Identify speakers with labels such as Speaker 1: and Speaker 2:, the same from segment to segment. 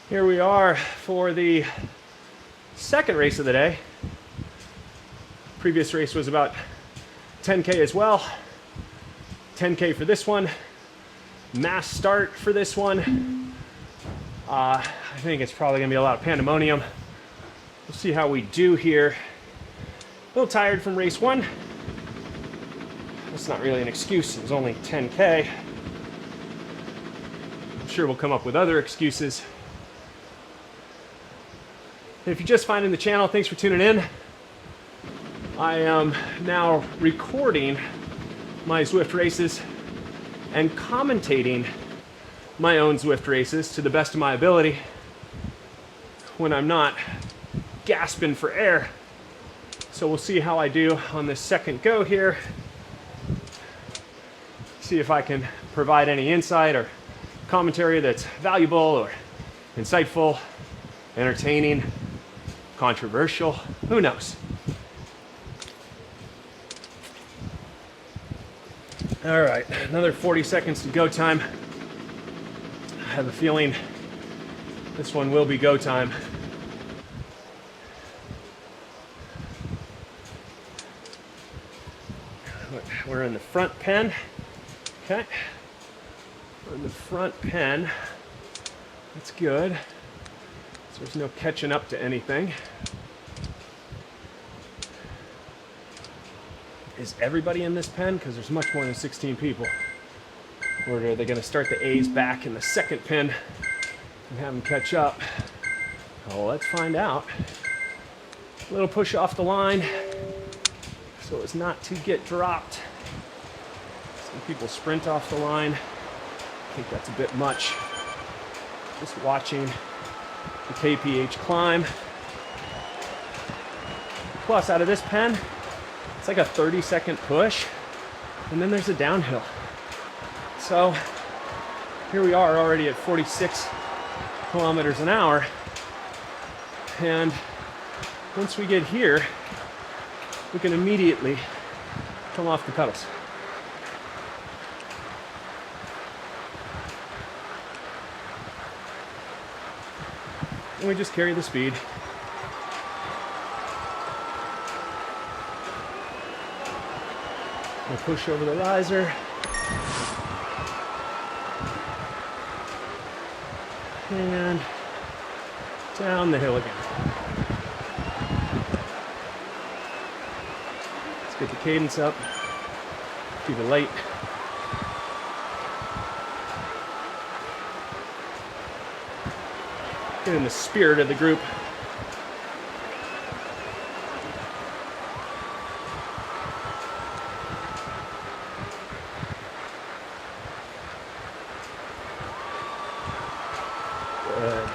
Speaker 1: Here we are for the second race of the day. Previous race was about 10K as well. 10K for this one. Mass start for this one. I think it's probably going to be a lot of pandemonium. We'll see how we do here. A little tired from race one. That's not really an excuse. It was only 10K. I'm sure we'll come up with other excuses. If you're just finding the channel, thanks for tuning in. I am now recording my Zwift races and commentating my own Zwift races to the best of my ability when I'm not gasping for air. So we'll see how I do on this second go here. See if I can provide any insight or commentary that's valuable or insightful, entertaining, controversial, who knows? All right, another 40 seconds to go time. I have a feeling this one will be go time. We're in the front pen. Okay, we're in the front pen. That's good. So there's no catching up to anything. Is everybody in this pen? Because there's much more than 16 people. Or are they going to start the A's back in the second pen and have them catch up? Oh, let's find out. A little push off the line so as not to get dropped. Some people sprint off the line. I think that's a bit much. Just watching the KPH climb. Plus, out of this pen, it's like a 30-second push, and then there's a downhill. So here we are already at 46 kilometers an hour. And once we get here, we can immediately come off the pedals. And we just carry the speed. We'll push over the riser. And down the hill again. Let's get the cadence up. Keep it light. Get in the spirit of the group. Good.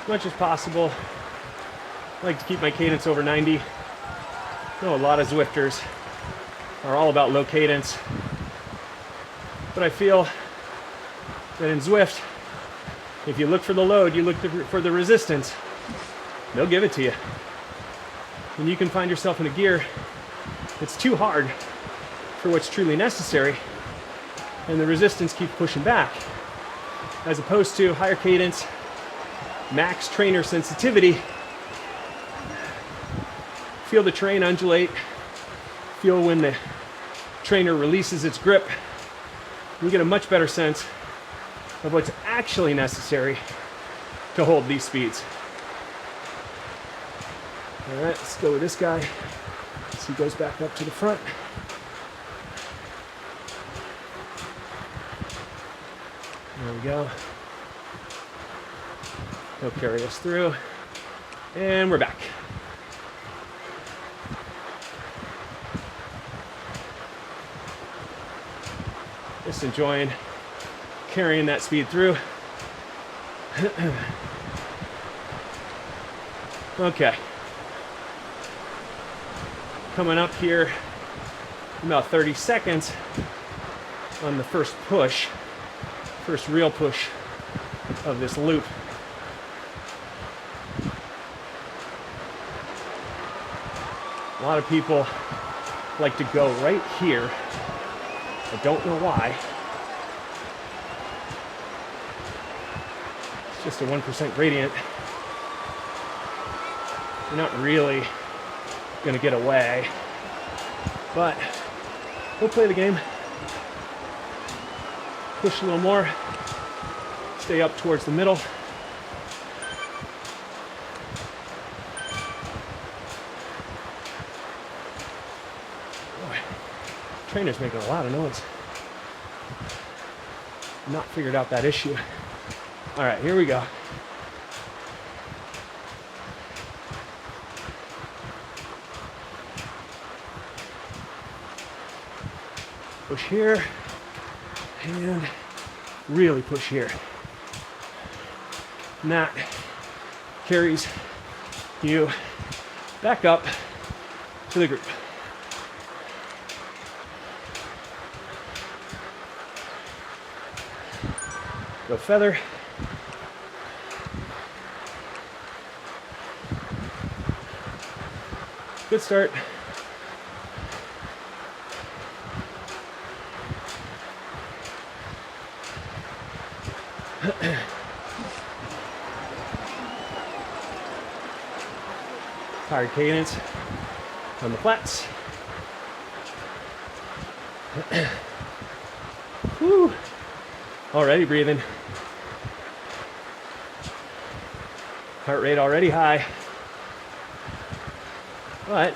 Speaker 1: As much as possible, I like to keep my cadence over 90. I know a lot of Zwifters are all about low cadence. But I feel that in Zwift, if you look for the load, you look for the resistance, they'll give it to you. When you can find yourself in a gear that's too hard for what's truly necessary, and the resistance keeps pushing back, as opposed to higher cadence, max trainer sensitivity, feel the terrain undulate, feel when the trainer releases its grip. We get a much better sense of what's actually necessary to hold these speeds. All right, let's go with this guy. So he goes back up to the front. There we go. He'll carry us through. And we're back. Just enjoying carrying that speed through. Okay. Coming up here in about 30 seconds on the first push, first real push of this loop. A lot of people like to go right here. I don't know why. It's just a 1% gradient. You're not really gonna get away, but we'll play the game. Push a little more. Stay up towards the middle. Trainer's making a lot of noise. Not figured out that issue. All right, here we go. Push here, and really push here. And that carries you back up to the group. Go feather. Good start. Tired cadence on the flats. Whew. Already breathing. Heart rate already high. But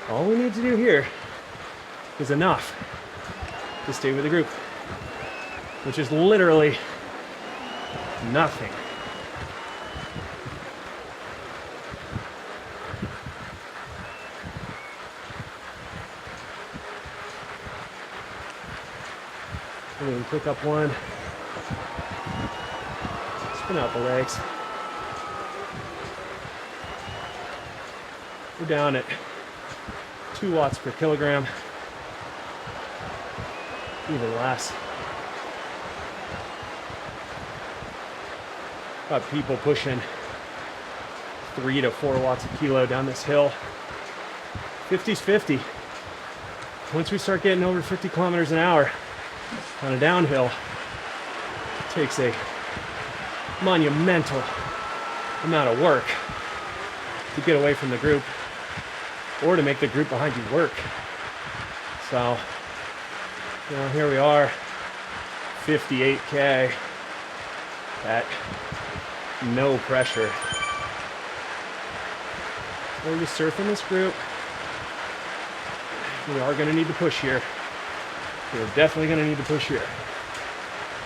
Speaker 1: all we need to do here is enough to stay with the group, which is literally nothing. And then pick up one, spin out the legs. We're down at 2 watts per kilogram, even less. Got people pushing 3 to 4 watts a kilo down this hill. 50's 50. Once we start getting over 50 kilometers an hour on a downhill, it takes a monumental amount of work to get away from the group or to make the group behind you work. So, you know, here we are, 58K at no pressure. So we're just surfing this group. We are going to need to push here. We're definitely going to need to push here.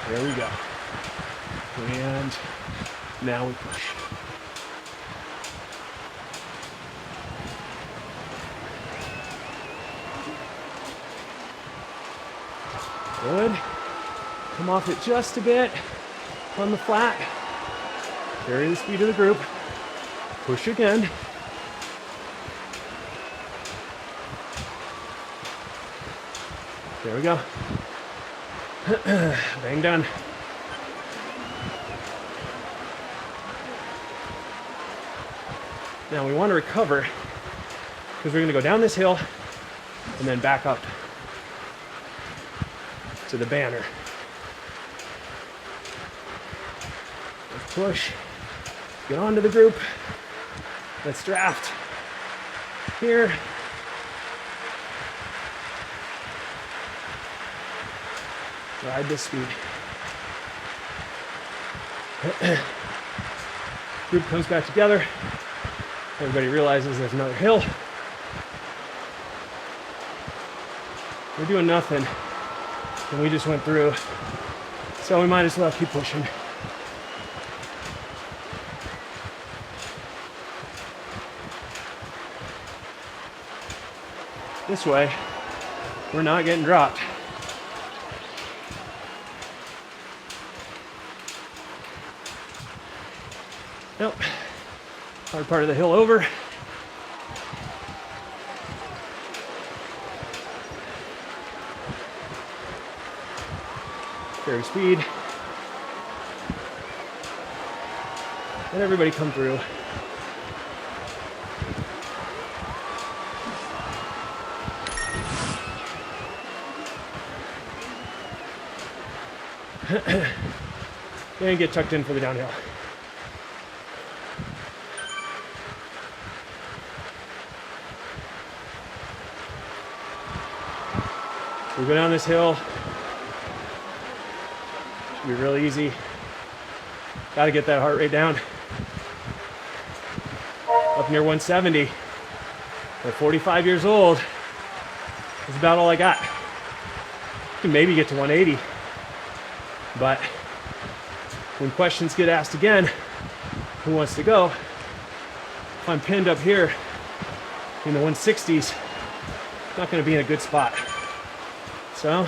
Speaker 1: There we go. And now we push. Good. Come off it just a bit on the flat. Carry the speed of the group. Push again. There we go. Bang done. Now we want to recover because we're going to go down this hill and then back up to the banner. Let's push. Get onto the group. Let's draft. Here. Ride this speed. Group comes back together. Everybody realizes there's another hill. We're doing nothing, and we just went through, so we might as well keep pushing. This way, we're not getting dropped. Nope. Hard part of the hill over. Carry speed. Let everybody come through. And get tucked in for the downhill. We go down this hill. Should be really easy. Got to get that heart rate down. Up near 170. At 45 years old, that's about all I got. Can maybe get to 180. But when questions get asked again, who wants to go? If I'm pinned up here in the 160s, I'm not going to be in a good spot. So,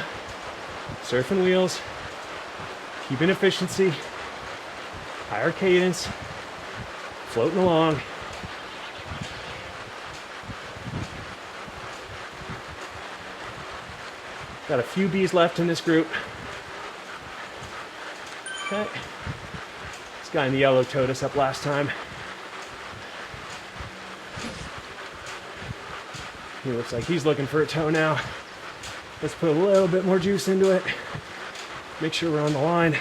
Speaker 1: surfing wheels, keeping efficiency, higher cadence, floating along. Got a few B's left in this group. Okay. This guy in the yellow towed us up last time. He looks like he's looking for a tow now. Let's put a little bit more juice into it. Make sure we're on the line.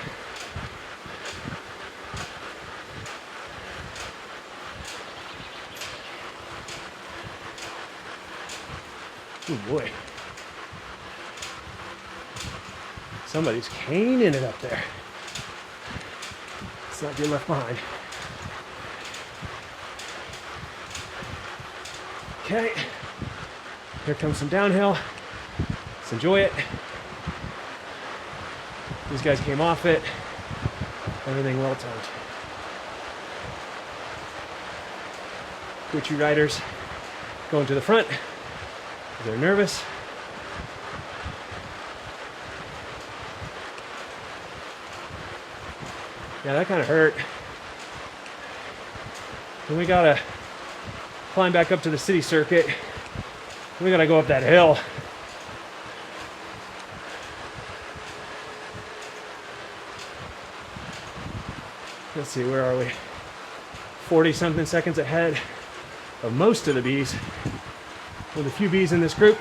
Speaker 1: Oh boy. Somebody's caning it up there. Let's not get left behind. Okay. Here comes some downhill. Let's enjoy it. These guys came off it. Everything well timed. Twitchy riders going to the front. They're nervous. Yeah, that kind of hurt. Then we gotta climb back up to the city circuit. We gotta go up that hill. Let's see, where are we? 40 something seconds ahead of most of the bees. With a few bees in this group.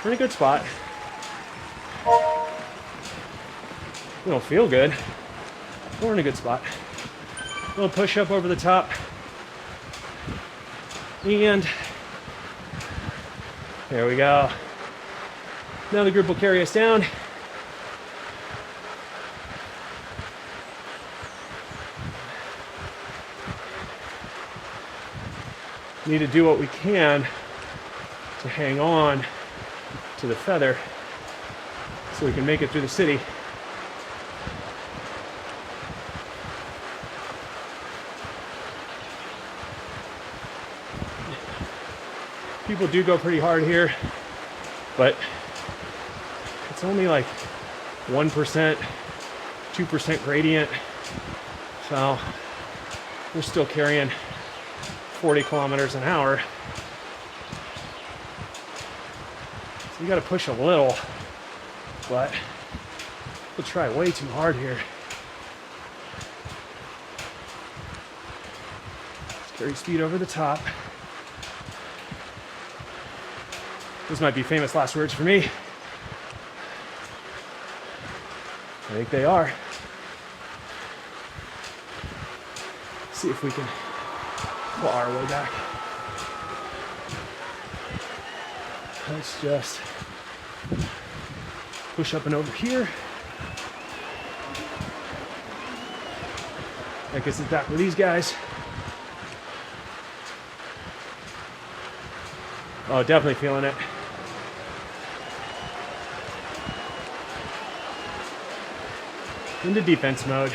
Speaker 1: We're in a good spot. We don't feel good. We're in a good spot. A little push up over the top. And there we go. Now the group will carry us down. Need to do what we can to hang on to the feather so we can make it through the city. People do go pretty hard here, but it's only like 1%, 2% gradient. So we're still carrying 40 kilometers an hour. So you got to push a little, but we'll try way too hard here. Let's carry speed over the top. Those might be famous last words for me. I think they are. See if we can claw our way back. Let's just push up and over here. That gets us back with these guys. Oh, definitely feeling it. Into defense mode.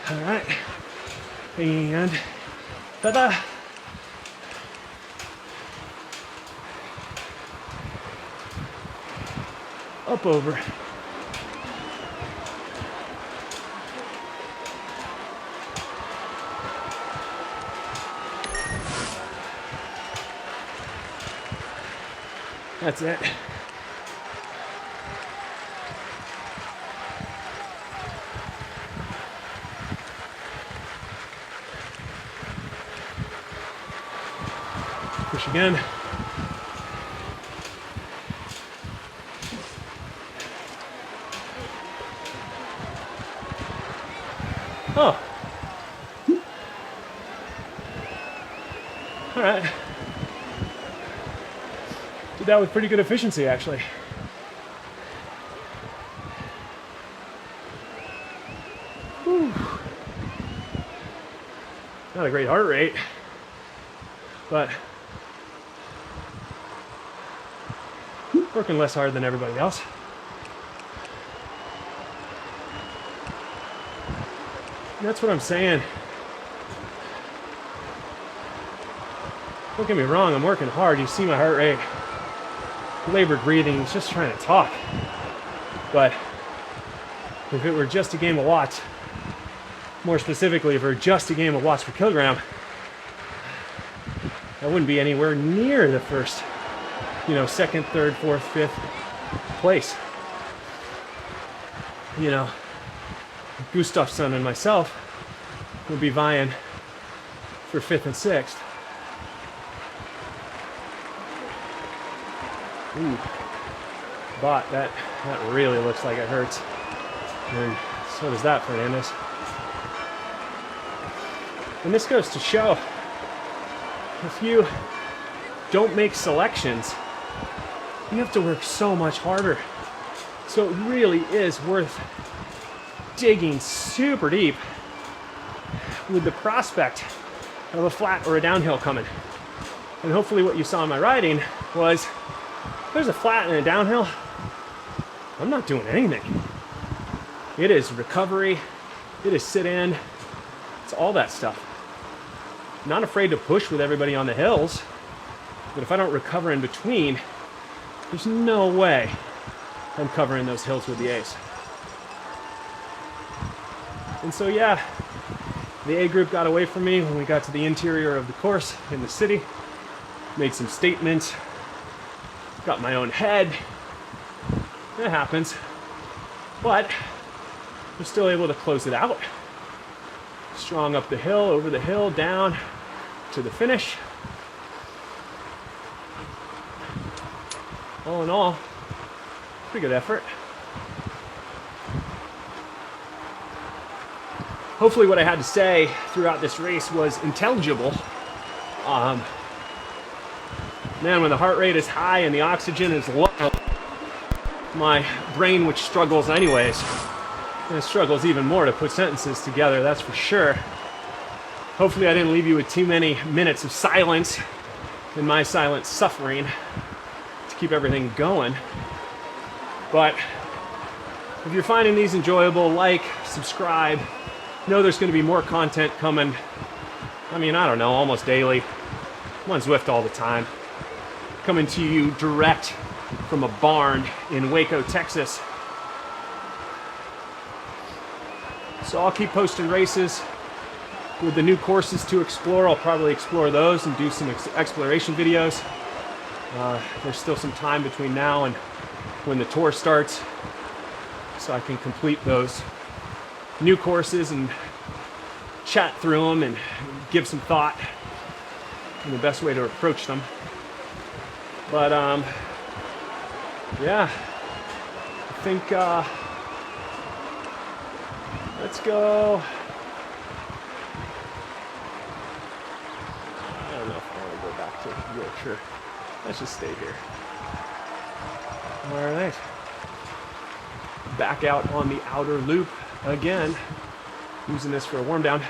Speaker 1: All right, and ta-da! Up over. That's it. Push again. Oh. All right. Did that with pretty good efficiency, actually. Whew. Not a great heart rate, but working less hard than everybody else. And that's what I'm saying. Don't get me wrong, I'm working hard. You see my heart rate. Labored breathing, it's just trying to talk. But if it were just a game of watts, more specifically, if it were just a game of watts per kilogram, I wouldn't be anywhere near the first, second, third, fourth, fifth place. Gustafsson and myself would be vying for fifth and sixth. Ooh, but that really looks like it hurts. And so does that, Fernandez. And this goes to show, if you don't make selections, you have to work so much harder. So it really is worth digging super deep with the prospect of a flat or a downhill coming. And hopefully what you saw in my riding was, if there's a flat and a downhill, I'm not doing anything. It is recovery, it is sit in, it's all that stuff. Not afraid to push with everybody on the hills, but if I don't recover in between, there's no way I'm covering those hills with the A's. And so yeah, the A group got away from me when we got to the interior of the course in the city, made some statements, got my own head. It happens, but we're still able to close it out. Strong up the hill, over the hill, down to the finish. All in all, pretty good effort. Hopefully what I had to say throughout this race was intelligible. Man, when the heart rate is high and the oxygen is low, my brain, which struggles anyways, and it struggles even more to put sentences together, that's for sure. Hopefully I didn't leave you with too many minutes of silence and my silent suffering to keep everything going. But if you're finding these enjoyable, like, subscribe. Know there's going to be more content coming. I mean, I don't know, almost daily. I'm on Zwift all the time. Coming to you direct from a barn in Waco, Texas. So I'll keep posting races. With the new courses to explore, I'll probably explore those and do some exploration videos. There's still some time between now and when the tour starts, so I can complete those new courses and chat through them and give some thought on the best way to approach them. But yeah, I think let's go. I don't know if I want to go back to Yorkshire. Let's just stay here. All right. Back out on the outer loop again, using this for a warm down.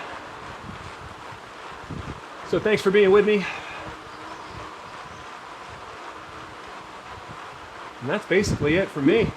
Speaker 1: So thanks for being with me. And that's basically it for me.